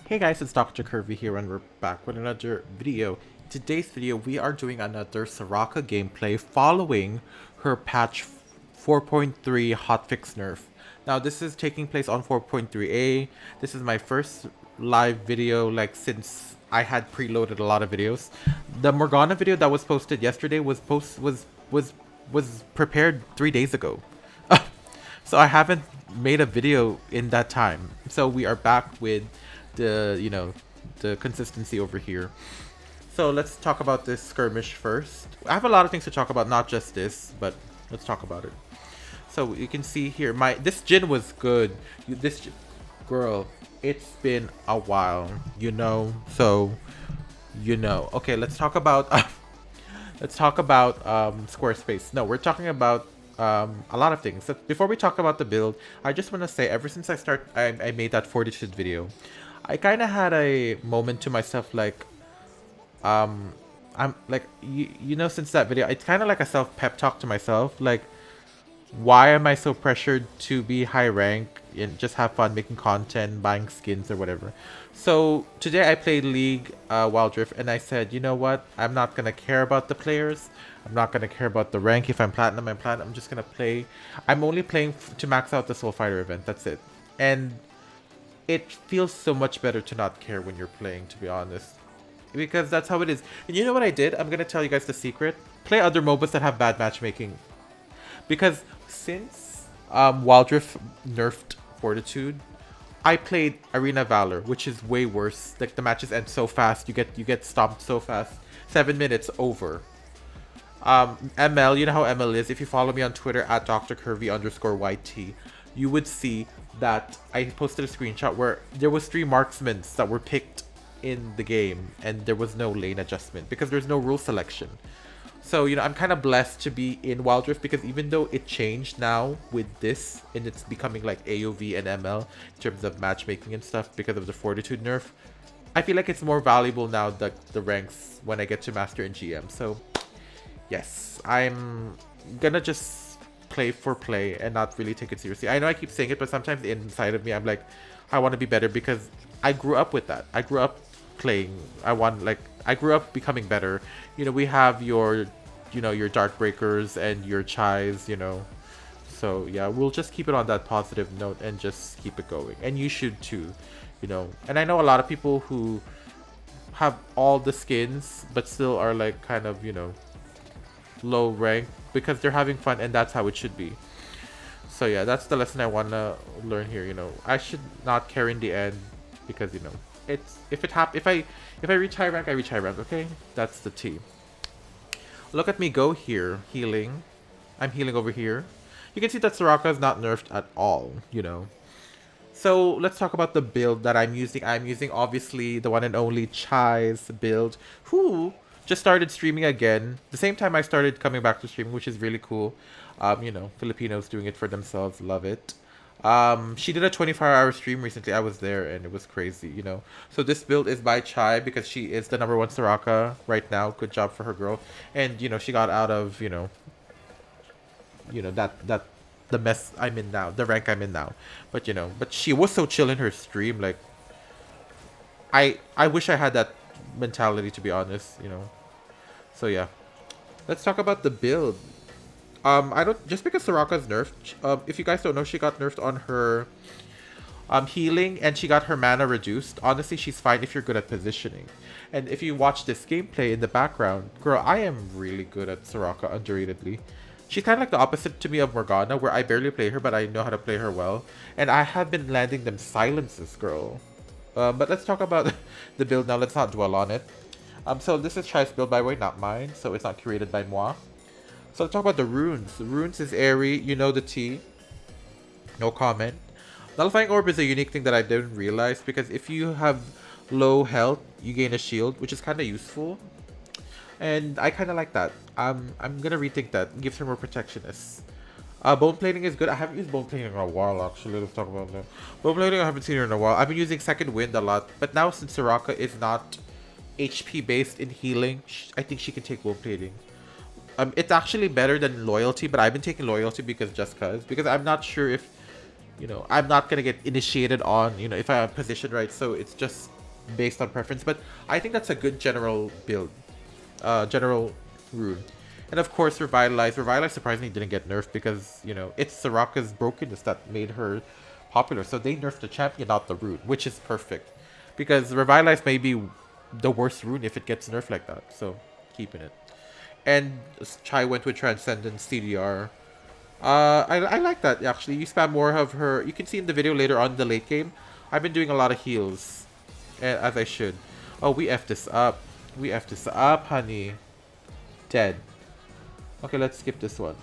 Hey guys, it's Dr. Curvy here and we're back with another video. In today's video, we are doing another Soraka gameplay following her patch 4.3 hotfix nerf. Now this is taking place on 4.3a. This is my first live video since I had preloaded a lot of videos. The Morgana video that was posted yesterday was prepared 3 days ago. So I haven't made a video in that time. So we are back with the consistency over here. So let's talk about this skirmish first. I have a lot of things to talk about, not just this, but let's talk about it. So you can see here, this Jin was good. Girl, it's been a while, Okay, let's talk about Squarespace. No, we're talking about a lot of things. So before we talk about the build, I just want to say, ever since I made that fortitude video, I kind of had a moment to myself, I'm since that video, it's kind of like a self pep talk to myself, why am I so pressured to be high rank and just have fun making content, buying skins or whatever. So today I played League Wildrift, and I said, you know what, I'm not gonna care about the players, I'm not gonna care about the rank. If I'm platinum, I'm platinum. I'm just gonna play. I'm only playing to max out the Soul Fighter event, that's it. And it feels so much better to not care when you're playing, to be honest, because that's how it is. And you know what I did? I'm gonna tell you guys the secret. Play other MOBAs that have bad matchmaking, because since Wildrift nerfed Fortitude, I played Arena Valor, which is way worse. Like, the matches end so fast, you get stomped so fast. 7 minutes over. ML, you know how ML is. If you follow me on Twitter at drcurvy_YT, you would see that I posted a screenshot where there was 3 marksmen that were picked in the game and there was no lane adjustment because there's no rule selection. So, I'm kind of blessed to be in Wildrift, because even though it changed now with this and it's becoming like AOV and ML in terms of matchmaking and stuff because of the Fortitude nerf, I feel like it's more valuable now, the ranks, when I get to Master and GM. So yes, I'm gonna just play for play and not really take it seriously. I know I keep saying it, but sometimes inside of me I'm like, I want to be better, because I grew up with that. I grew up playing. I grew up becoming better. We have your Dark Breakers and your Chays, So yeah, we'll just keep it on that positive note and just keep it going. And you should too, And I know a lot of people who have all the skins but still are kind of, low rank because they're having fun, and that's how it should be. So yeah, that's the lesson I want to learn here. I should not care in the end, because it's if I reach high rank, I reach high rank. Okay, that's the T. Look at me go here, healing. I'm healing over here. You can see that Soraka is not nerfed at all. So let's talk about the build that I'm using. I'm using, obviously, the one and only Chay's build, who just started streaming again the same time I started coming back to streaming, which is really cool. Filipinos doing it for themselves, love it. She did a 24-hour stream recently. I was there and it was crazy, So this build is by Chay because she is the #1 Soraka right now. Good job for her, girl. And she got out of that the mess I'm in now, the rank I'm in now. But but she was so chill in her stream. I wish I had that mentality, to be honest. So yeah, let's talk about the build. I don't, just because Soraka's nerfed, if you guys don't know, she got nerfed on her healing, and she got her mana reduced. Honestly, she's fine if you're good at positioning. And if you watch this gameplay in the background, girl, I am really good at Soraka, underratedly. She's kind of like the opposite to me of Morgana, where I barely play her, but I know how to play her well. And I have been landing them silences, girl. But let's talk about the build now. Let's not dwell on it. So this is Chay's build, by the way, not mine. So it's not curated by moi. So let's talk about the runes. The runes is airy. You know the T. No comment. Nullifying Orb is a unique thing that I didn't realize, because if you have low health, you gain a shield, which is kind of useful. And I kind of like that. I'm gonna rethink that. It gives her more protectionist. Bone plating is good. I haven't used bone plating in a while, actually. Let's talk about that. Bone plating, I haven't seen her in a while. I've been using Second Wind a lot. But now, since Soraka is not HP based in healing, I think she can take bone plating. It's actually better than loyalty, but I've been taking loyalty because I'm not sure if I'm not gonna get initiated on if I am positioned right. So it's just based on preference, but I think that's a good general build, general rune. And of course, Revitalize. Revitalize surprisingly didn't get nerfed because, you know, it's Soraka's brokenness that made her popular. So they nerfed the champion, not the rune, which is perfect. Because Revitalize may be the worst rune if it gets nerfed like that. So, keeping it. And Chay went with Transcendence CDR. I like that, actually. You spam more of her. You can see in the video later on in the late game, I've been doing a lot of heals. As I should. Oh, we F this up. We F this up, honey. Dead. Okay, let's skip this one.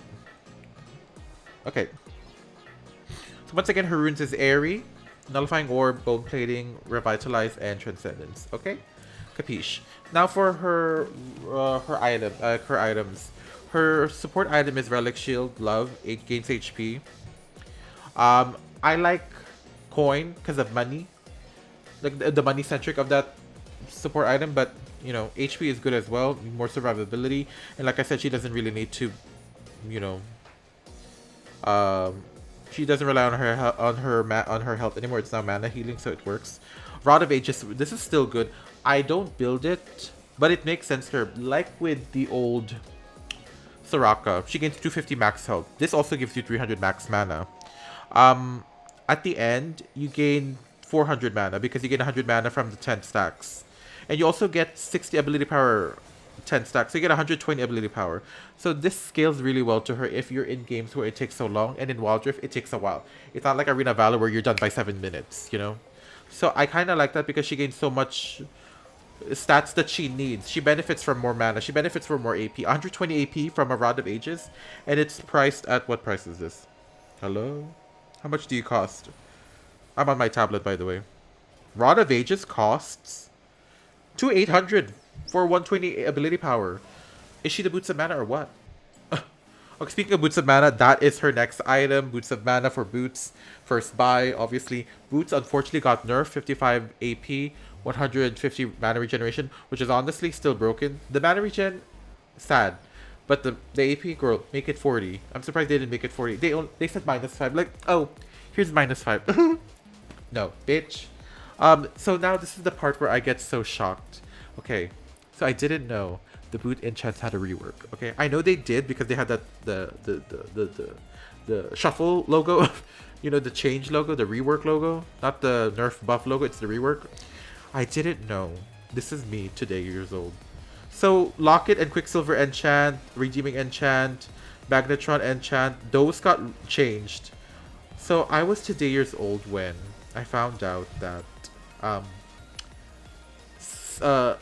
Okay. So once again, her runes is Airy, Nullifying Orb, Bone Plating, Revitalize, and Transcendence. Okay? Capiche. Now for her her items. Her support item is Relic Shield, Love, 8 gains HP. I like Coin because of money. Like the money centric of that support item, but you know, HP is good as well, more survivability, and like I said, she doesn't really need to, you know, she doesn't rely on her health anymore. It's now mana healing, so it works. Rod of Ages, this is still good. I don't build it, but it makes sense here. Like with the old Soraka, she gains 250 max health. This also gives you 300 max mana. At the end, you gain 400 mana because you gain 100 mana from the 10 stacks. And you also get 60 ability power 10 stacks. So you get 120 ability power. So this scales really well to her if you're in games where it takes so long. And in Wildrift, it takes a while. It's not like Arena Valor where you're done by 7 minutes, you know? So I kind of like that because she gains so much stats that she needs. She benefits from more mana. She benefits from more AP. 120 AP from a Rod of Ages. And it's priced at... What price is this? Hello? How much do you cost? I'm on my tablet, by the way. Rod of Ages costs... 800 for 120 ability power. Is she the Boots of Mana or what? Okay, speaking of Boots of Mana, that is her next item. Boots of Mana for Boots. First buy, obviously. Boots unfortunately got nerfed. 55 AP, 150 mana regeneration, which is honestly still broken. The mana regen, sad. But the AP, girl, make it 40. I'm surprised they didn't make it 40. They said -5. Like, oh, here's -5. No, bitch. So now this is the part where I get so shocked. Okay, so I didn't know the boot enchants had a rework. Okay, I know they did because they had that the shuffle logo, you know, the change logo, the rework logo, not the nerf buff logo. It's the rework. I didn't know. This is me today, years old. So Locket and Quicksilver enchant, Redeeming enchant, Magnetron enchant, those got changed. So I was today years old when I found out that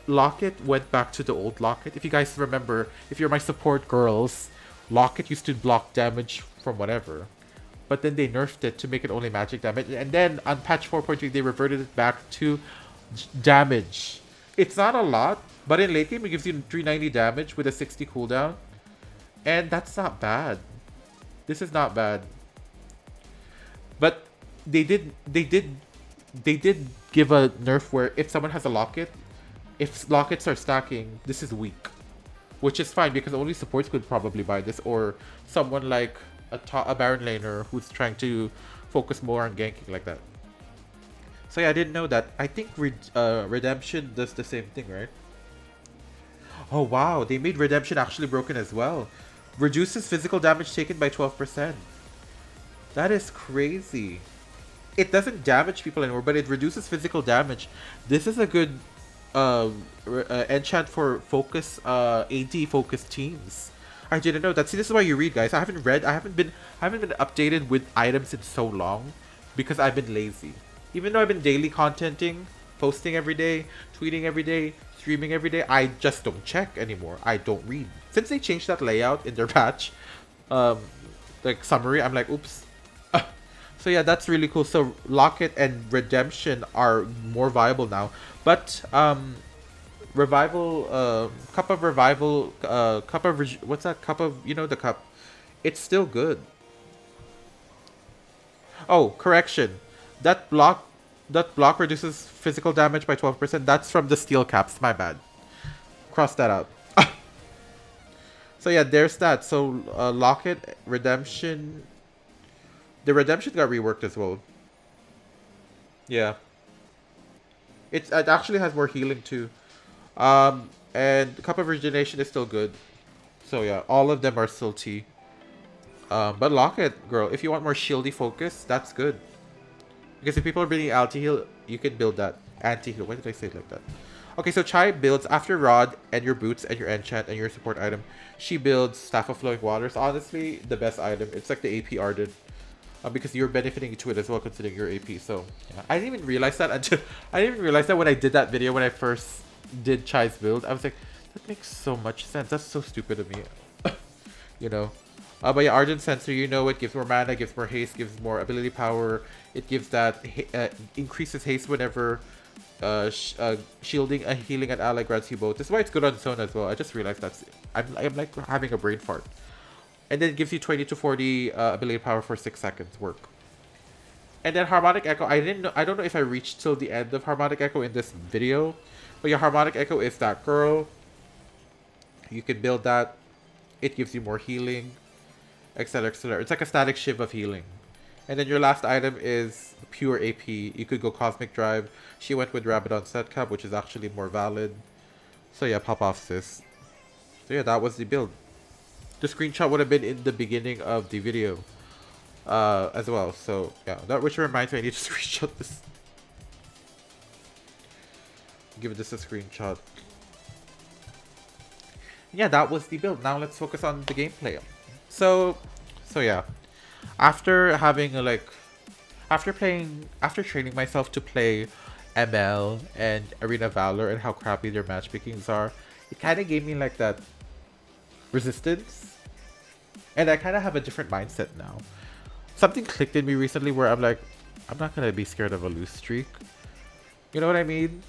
Locket went back to the old Locket. If you guys remember, if you're my support girls, Locket used to block damage from whatever. But then they nerfed it to make it only magic damage. And then on patch 4.3, they reverted it back to damage. It's not a lot, but in late game, it gives you 390 damage with a 60 cooldown. And that's not bad. This is not bad. But they did give a nerf where if someone has a Locket, if Lockets are stacking, this is weak. Which is fine because only supports could probably buy this, or someone like a Baron laner who's trying to focus more on ganking like that. So yeah, I didn't know that. I think Redemption does the same thing, right? Oh wow, they made Redemption actually broken as well. Reduces physical damage taken by 12%. That is crazy. It doesn't damage people anymore, but it reduces physical damage. This is a good enchant for focus AD focused teams. I didn't know that. See, this is why you read, guys. I haven't been updated with items in so long because I've been lazy. Even though I've been daily contenting, posting every day, tweeting every day, streaming every day, I just don't check anymore. I don't read. Since they changed that layout in their patch, like summary, I'm like, oops. So yeah, that's really cool. So Locket and Redemption are more viable now. But Revival, Cup of Revival, what's that? Cup of, you know, the cup. It's still good. Oh, correction. That block reduces physical damage by 12%. That's from the steel caps. My bad. Cross that out. So yeah, there's that. So Locket, Redemption. The Redemption got reworked as well. Yeah. It actually has more healing too. And Cup of Regeneration is still good. So yeah, all of them are still T. But Locket, girl, if you want more shieldy focus, that's good. Because if people are building anti-heal, you can build that. Anti-heal. Why did I say it like that? Okay, so Chay builds after Rod and your boots and your enchant and your support item. She builds Staff of Flowing Waters. Honestly, the best item. It's like the AP Ardent. Because you're benefiting to it as well, considering your AP. So yeah. I didn't even realize that until I didn't even realize that when I did that video when I first did Chai's build. I was like, that makes so much sense. That's so stupid of me. You know. But yeah, Ardent Sensor, you know it gives more mana, gives more haste, gives more ability power. It gives that increases haste whenever shielding and healing an ally grants you both. This is why it's good on its own as well. I just realized that's I'm like having a brain fart. And then it gives you 20 to 40 ability power for 6 seconds work. And then Harmonic Echo, I don't know if I reached till the end of Harmonic Echo in this video. But yeah, Harmonic Echo is that girl. You can build that. It gives you more healing, etc, etc. It's like a static shiv of healing. And then your last item is pure AP. You could go Cosmic Drive. She went with Rabadon Set Cap, which is actually more valid. So yeah, pop off sis. So yeah, that was the build. The screenshot would have been in the beginning of the video as well. So yeah, that which reminds me I need to screenshot this. Give this a screenshot. Yeah, that was the build. Now let's focus on the gameplay. So yeah, after having after training myself to play ML and Arena Valor and how crappy their matchmakings are, it kind of gave me like that resistance, and I kind of have a different mindset now. Something clicked in me recently where I'm like, I'm not gonna be scared of a lose streak. You know what I mean?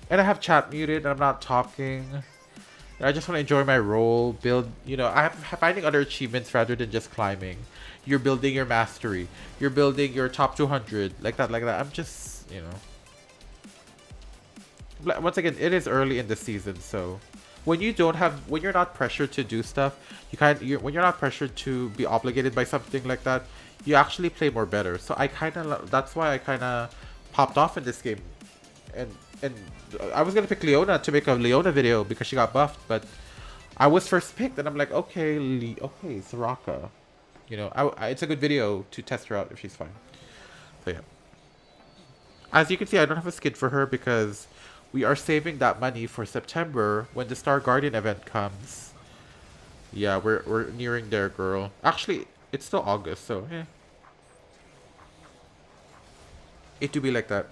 And I have chat muted and I'm not talking. I just want to enjoy my role, build, you know, I'm finding other achievements rather than just climbing. You're building your mastery. You're building your top 200. Like that. I'm just, you know. Once again, it is early in the season, so when you're not pressured to do stuff, when you're not pressured to be obligated by something like that, you actually play more better. So that's why I kind of popped off in this game. And I was gonna pick Leona to make a Leona video because she got buffed, but I was first picked, and I'm like, okay, Soraka, you know, it's a good video to test her out if she's fine. So yeah, as you can see, I don't have a skin for her because we are saving that money for September when the Star Guardian event comes. Yeah, we're nearing there, girl. Actually, it's still August, so yeah, it do be like that.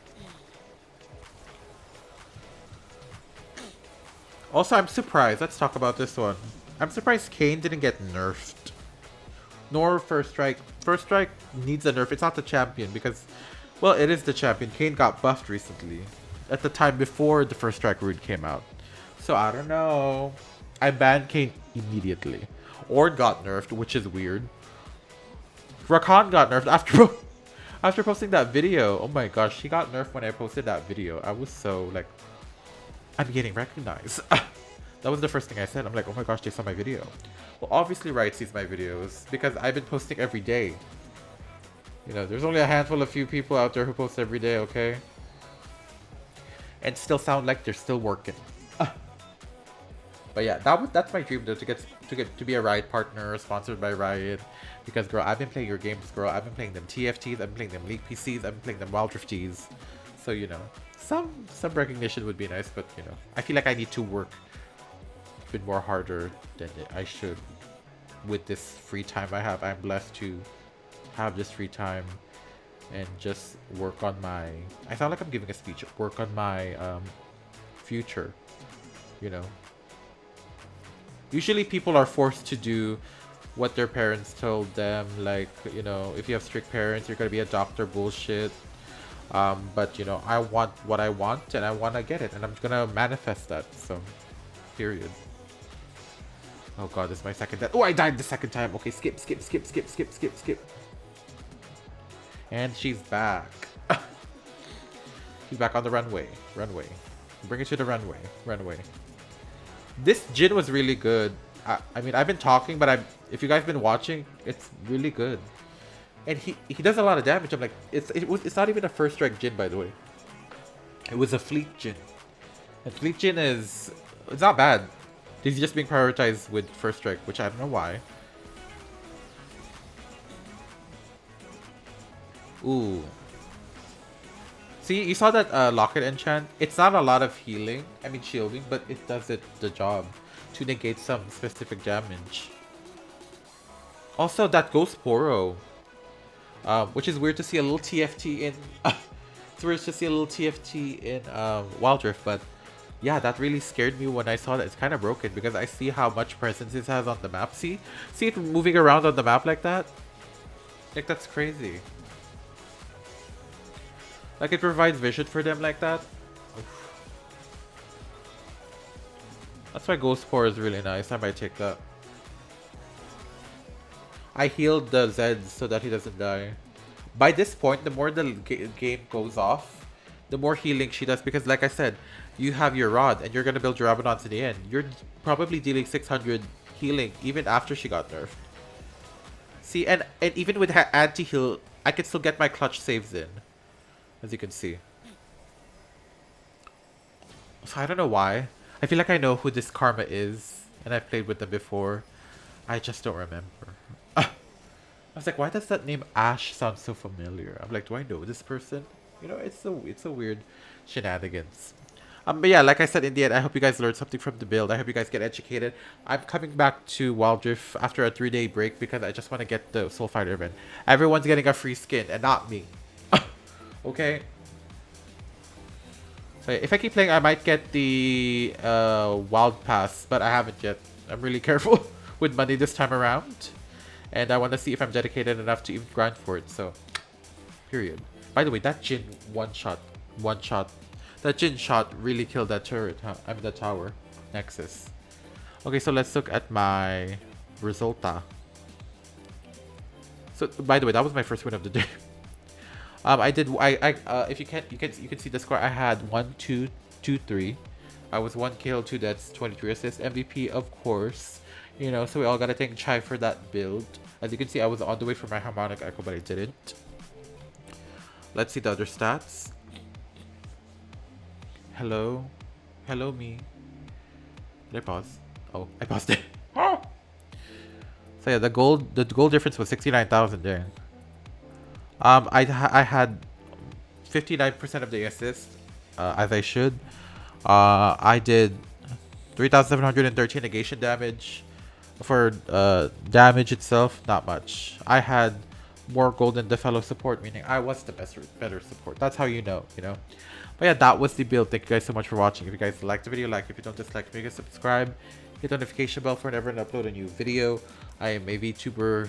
Also, I'm surprised. Let's talk about this one. I'm surprised Kayn didn't get nerfed. Nor First Strike. First Strike needs a nerf. It's not the champion because, well, it is the champion. Kayn got buffed recently. At the time before the First Strike rune came out. So, I don't know. I banned Kayn immediately. Ord got nerfed, which is weird. Rakan got nerfed after posting that video. Oh my gosh, he got nerfed when I posted that video. I was so, like, I'm getting recognized. That was the first thing I said. I'm like, oh my gosh, they saw my video. Well, obviously Riot sees my videos because I've been posting every day. You know, there's only a handful of few people out there who post every day, okay? And still sound like they're still working. But yeah, that's my dream though, to be a Riot partner, sponsored by Riot. Because girl, I've been playing your games, girl. I've been playing them TFTs, I've been playing them League PCs, I've been playing them wildrifts. So you know. Some recognition would be nice, but you know, I feel like I need to work a bit more harder than I should with this free time I have. I'm blessed to have this free time and just work on my, I sound like I'm giving a speech, work on my future, you know. Usually people are forced to do what their parents told them, like, you know, if you have strict parents, you're gonna be a doctor bullshit. But you know, I want what I want and I want to get it, and I'm gonna manifest that. So period. Oh god, this is my second death. Oh, I died the second time. Okay, skip. And she's back. She's back on the runway. Bring it to the runway. This Jin was really good. I mean, I've been talking, but if you guys been watching, it's really good. And he does a lot of damage. I'm like, it's not even a first strike Jin, by the way. It was a fleet gin. And fleet gin is... It's not bad. He's just being prioritized with first strike, which I don't know why. Ooh. See, you saw that Locket enchant? It's not a lot of healing, I mean shielding, but it does the job to negate some specific damage. Also, that Ghost Poro, which is weird to see a little TFT in... it's weird to see a little TFT in Wildrift, but yeah, that really scared me when I saw that. It's kind of broken because I see how much presence it has on the map. See it moving around on the map like that? Like, that's crazy. Like, it provides vision for them like that. Oof. That's why Ghost Pour is really nice. I might take that. I healed the Zeds so that he doesn't die. By this point, the more the game goes off, the more healing she does. Because like I said, you have your Rod and you're going to build your Rabadon to the end. You're probably dealing 600 healing even after she got nerfed. See, and even with anti-heal, I can still get my clutch saves in. As you can see. So I don't know why. I feel like I know who this Karma is. And I've played with them before. I just don't remember. I was like, why does that name Ash sound so familiar? I'm like, do I know this person? You know, it's a weird shenanigans. But yeah, like I said, in the end, I hope you guys learned something from the build. I hope you guys get educated. I'm coming back to Wildrift after a 3-day break because I just want to get the Soul Fighter event. Everyone's getting a free skin and not me. Okay. So if I keep playing, I might get the Wild Pass, but I haven't yet. I'm really careful with money this time around. And I want to see if I'm dedicated enough to even grind for it, so... Period. By the way, that Jin one shot. That Jin shot really killed that turret, huh? I mean, the tower. Nexus. Okay, so let's look at my resulta. So, by the way, that was my first win of the day. If you can see the score. I had 1, 2, 2, 3. I was 1 kill, 2 deaths, 23 assists. MVP, of course. You know, so we all gotta thank Chay for that build. As you can see, I was on the way for my harmonic echo, but I didn't. Let's see the other stats. Hello, me. Did I pause? Oh, I paused it. So yeah, the gold difference was 69,000 there. I had 59% of the assist, as I should. I did 3,713 negation damage. For damage itself, not much. I had more gold than the fellow support, meaning I was the better support. That's how you know. But yeah, that was the build. Thank you guys so much for watching. If you guys liked the video, like. If you don't dislike, make a subscribe. Hit the notification bell for whenever I upload a new video. I am a VTuber,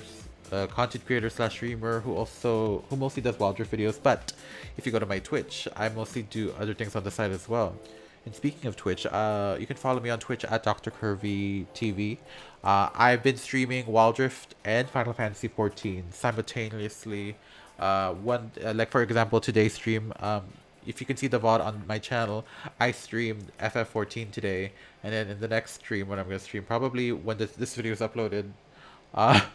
content creator / streamer who mostly does Wildrift videos. But if you go to my Twitch, I mostly do other things on the side as well. And speaking of Twitch, you can follow me on Twitch at Dr. Curvy TV. I've been streaming Wildrift and Final Fantasy 14 simultaneously. Like for example, today's stream, if you can see the VOD on my channel, I streamed FF14 today. And then in the next stream, when I'm going to stream, probably when this video is uploaded, I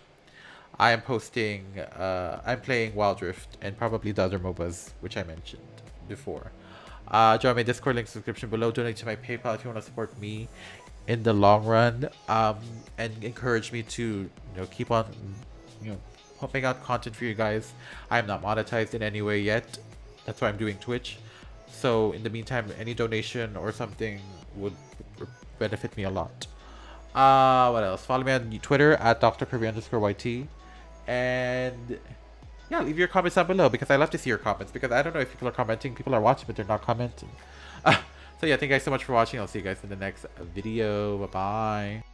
am posting, I'm playing Wildrift and probably the other MOBAs, which I mentioned before. Join my Discord link description below. Donate to my PayPal if you want to support me in the long run, and encourage me to keep on pumping out content for you guys. I am not monetized in any way yet. That's why I'm doing Twitch. So in the meantime, any donation or something would benefit me a lot. What else? Follow me on Twitter at drcurvy_YT, and yeah, leave your comments down below because I love to see your comments, because I don't know if people are commenting. People are watching, but they're not commenting. So yeah, thank you guys so much for watching. I'll see you guys in the next video. Bye-bye.